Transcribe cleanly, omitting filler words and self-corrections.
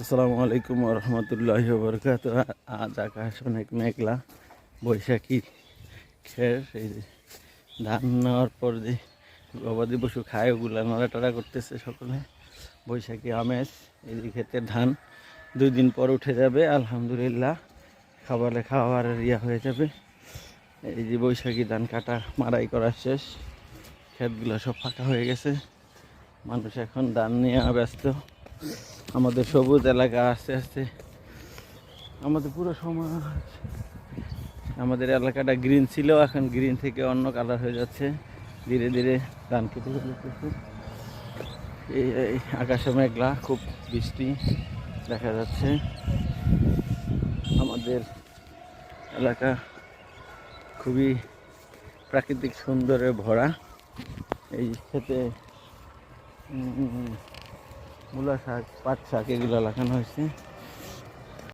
আসসালামু আলাইকুম রহমতুল্লাহি বরকাত। আজ আকাশ অনেক মেঘলা, বৈশাখী খের এই যে ধান নেওয়ার পর যে গবাদি পশু খায় ওগুলা নড়াটড়া করতেছে সকলে। বৈশাখী আমেজ, এই যে ক্ষেতের ধান 2 দিন পর উঠে যাবে আলহামদুলিল্লাহ, খাওয়ার ইয়া হয়ে যাবে। এই যে বৈশাখী ধান কাটা মাড়াই করা শেষ, ক্ষেতগুলো সব ফাঁকা হয়ে গেছে, মানুষ এখন ধান নিয়ে ব্যস্ত। আমাদের সবুজ এলাকা আস্তে আস্তে, আমাদের পুরো সমাজ, আমাদের এলাকাটা গ্রিন ছিল, এখন গ্রিন থেকে অন্য কালার হয়ে যাচ্ছে। ধীরে ধীরে ধান কেটে ফেলতেছে। এই আকাশে মেঘলা, খুব বৃষ্টি দেখা যাচ্ছে। আমাদের এলাকা খুবই প্রাকৃতিক সৌন্দর্যে ভরা। এই ক্ষেতে মূলা শাক, পাট শাক এগুলো লাগানো হয়েছে।